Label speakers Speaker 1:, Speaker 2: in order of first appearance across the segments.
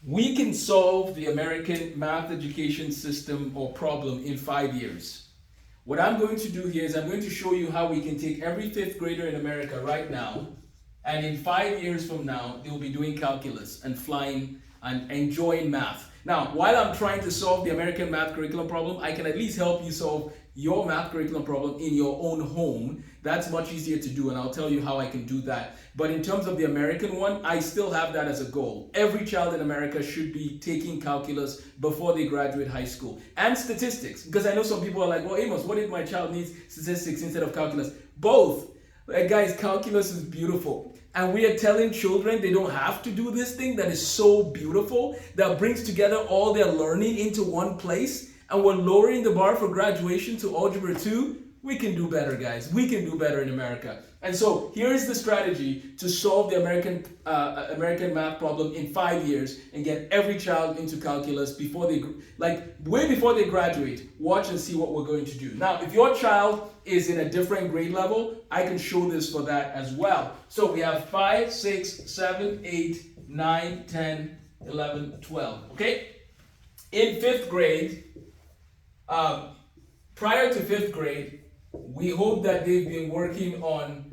Speaker 1: We can solve the American math education system or problem in 5 years. What I'm going to do here is I'm going to show you how we can take every fifth grader in America right now, and in 5 years from now, they will be doing calculus and flying and enjoying math. Now, while I'm trying to solve the American math curriculum problem, I can at least help you solve your math curriculum problem in your own home. That's much easier to do, and I'll tell you how I can do that. But in terms of the American one, I still have that as a goal. Every child in America should be taking calculus before they graduate high school. And statistics, because I know some people are like, well, Amos, what if my child needs statistics instead of calculus? Both. Guys, calculus is beautiful. And we are telling children they don't have to do this thing that is so beautiful, that brings together all their learning into one place. And we're lowering the bar for graduation to Algebra 2. We can do better, guys. We can do better in America. And so here is the strategy to solve the American math problem in 5 years and get every child into calculus before they, way before they graduate. Watch and see what we're going to do. Now, if your child is in a different grade level, I can show this for that as well. So we have 5, 6, 7, 8, 9, 10, 11, 12. Okay? In fifth grade, prior to fifth grade, we hope that they've been working on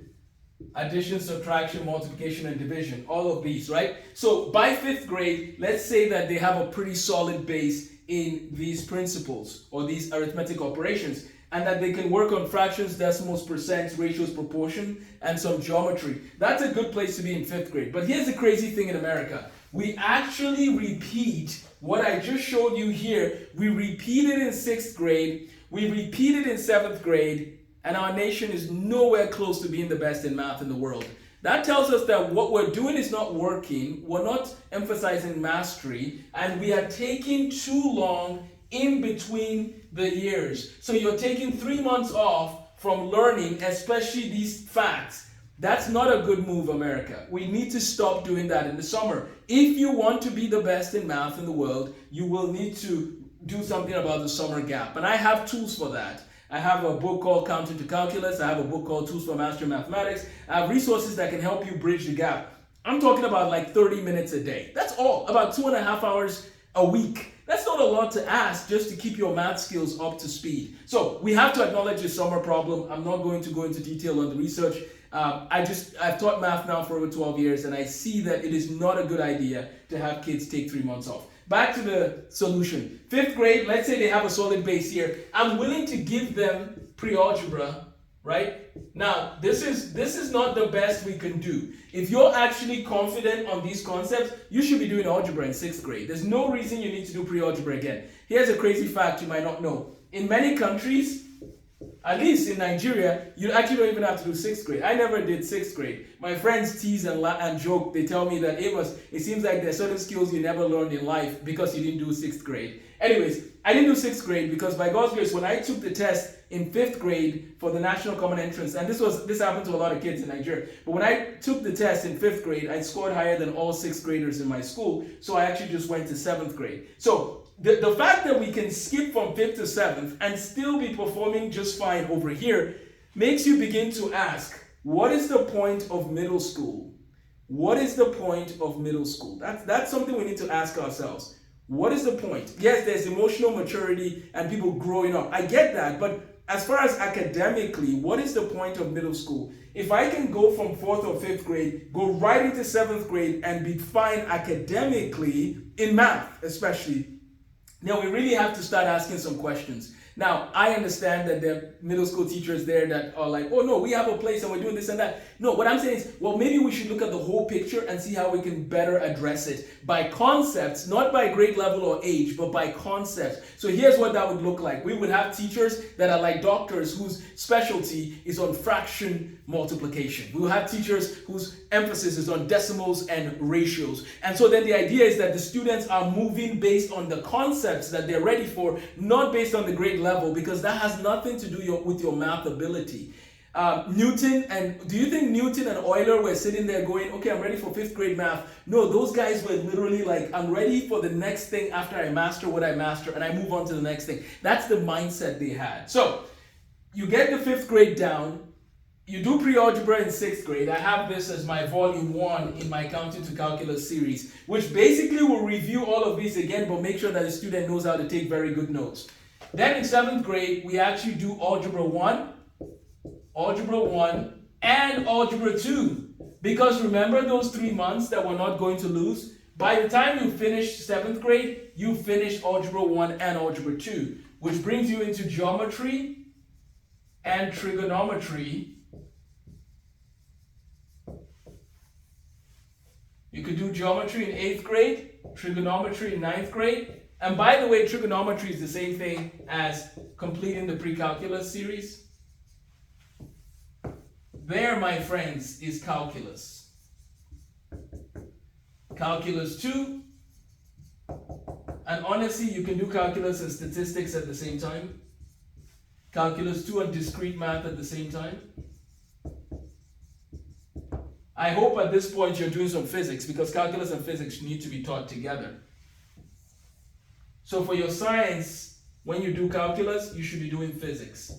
Speaker 1: addition, subtraction, multiplication, and division, all of these, right? So by fifth grade, let's say that they have a pretty solid base in these principles or these arithmetic operations, and that they can work on fractions, decimals, percents, ratios, proportion, and some geometry. That's a good place to be in fifth grade. But here's the crazy thing in America. We actually repeat what I just showed you here. We repeat it in sixth grade, we repeat it in seventh grade, and our nation is nowhere close to being the best in math in the world. That tells us that what we're doing is not working, we're not emphasizing mastery, and we are taking too long in between the years. So you're taking 3 months off from learning, especially these facts. That's not a good move, America. We need to stop doing that in the summer. If you want to be the best in math in the world, you will need to do something about the summer gap. And I have tools for that. I have a book called Counter to Calculus. I have a book called Tools for Mastering Mathematics. I have resources that can help you bridge the gap. I'm talking about like 30 minutes a day. That's all. About 2.5 hours a week. That's not a lot to ask just to keep your math skills up to speed. So we have to acknowledge the summer problem. I'm not going to go into detail on the research. I've taught math now for over 12 years, and I see that it is not a good idea to have kids take 3 months off. Back to the solution. Fifth grade, let's say they have a solid base here. I'm willing to give them pre-algebra, right? Now, this is not the best we can do. If you're actually confident on these concepts, you should be doing algebra in sixth grade. There's no reason you need to do pre-algebra again. Here's a crazy fact you might not know. In many countries, at least in Nigeria, you actually don't even have to do sixth grade. I never did sixth grade. My friends tease and joke. They tell me that, Amos, it seems like there's certain skills you never learned in life because you didn't do sixth grade. Anyways, I didn't do sixth grade because by God's grace, when I took the test in fifth grade for the National Common Entrance, and this happened to a lot of kids in Nigeria, but when I took the test in fifth grade, I scored higher than all sixth graders in my school, so I actually just went to seventh grade. So the fact that we can skip from 5th to 7th and still be performing just fine over here makes you begin to ask, what is the point of middle school? What is the point of middle school? That's something we need to ask ourselves. What is the point? Yes, there's emotional maturity and people growing up. I get that, but as far as academically, what is the point of middle school? If I can go from 4th or 5th grade, go right into 7th grade and be fine academically, in math especially, now we really have to start asking some questions. Now, I understand that there are middle school teachers there that are like, oh no, we have a place and we're doing this and that. No, what I'm saying is, well, maybe we should look at the whole picture and see how we can better address it by concepts, not by grade level or age, but by concepts. So here's what that would look like. We would have teachers that are like doctors whose specialty is on fraction multiplication. We will have teachers whose emphasis is on decimals and ratios. And so then the idea is that the students are moving based on the concepts that they're ready for, not based on the grade level, because that has nothing to do with your math ability. Newton, and do you think Newton and Euler were sitting there going, okay, I'm ready for 5th grade math? No, those guys were literally like, I'm ready for the next thing after I master what I master and I move on to the next thing. That's the mindset they had. So you get the 5th grade down. you do pre-algebra in 6th grade. I have this as my volume 1 in my Counting to Calculus series, which basically will review all of these again, but make sure that the student knows how to take very good notes. Then in 7th grade, we actually do Algebra 1, and Algebra 2. Because remember those 3 months that we're not going to lose? By the time you finish 7th grade, you finish Algebra 1 and Algebra 2, which brings you into geometry and trigonometry. You could do geometry in 8th grade, trigonometry in 9th grade. And by the way, trigonometry is the same thing as completing the pre-calculus series. There, my friends, is calculus. Calculus 2. And honestly, you can do calculus and statistics at the same time. Calculus 2 and discrete math at the same time. I hope at this point you're doing some physics, because calculus and physics need to be taught together. So for your science, when you do calculus, you should be doing physics.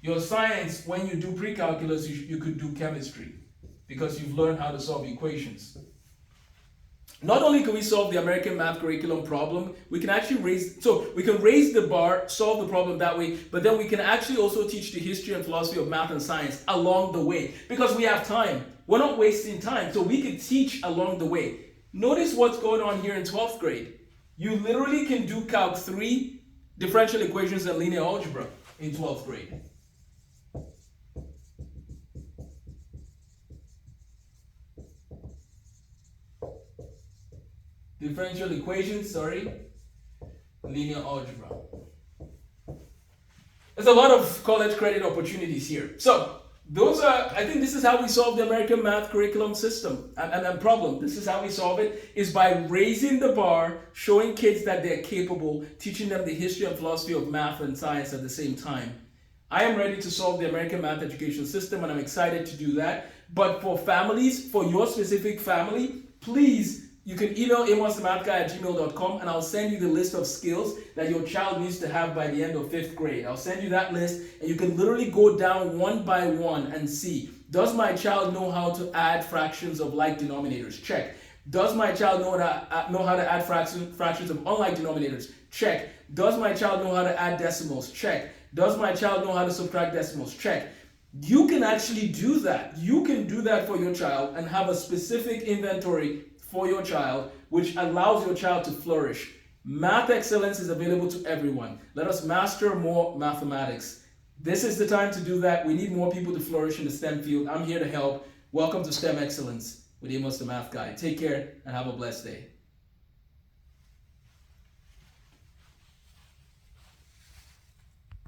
Speaker 1: Your science, when you do pre-calculus, you could do chemistry, because you've learned how to solve equations. Not only can we solve the American math curriculum problem, we can actually raise the bar, solve the problem that way, but then we can actually also teach the history and philosophy of math and science along the way, because we have time. We're not wasting time, so we can teach along the way. Notice what's going on here in 12th grade. You literally can do Calc 3, differential equations and linear algebra in 12th grade. Differential equations, linear algebra. There's a lot of college credit opportunities here. So, I think this is how we solve the American math curriculum system and problem. This is how we solve it, is by raising the bar, showing kids that they're capable, teaching them the history and philosophy of math and science at the same time. I am ready to solve the American math education system, and I'm excited to do that. But for families, for your specific family, please, you can email amosthemathguy@gmail.com, and I'll send you the list of skills that your child needs to have by the end of 5th grade. I'll send you that list, and you can literally go down one by one and see, does my child know how to add fractions of like denominators? Check. Does my child know how to add fractions of unlike denominators? Check. Does my child know how to add decimals? Check. Does my child know how to subtract decimals? Check. You can actually do that. You can do that for your child and have a specific inventory for your child, which allows your child to flourish. Math excellence is available to everyone. Let us master more mathematics. This is the time to do that. We need more people to flourish in the STEM field. I'm here to help. Welcome to STEM Excellence with Amos the Math Guy. Take care and have a blessed day.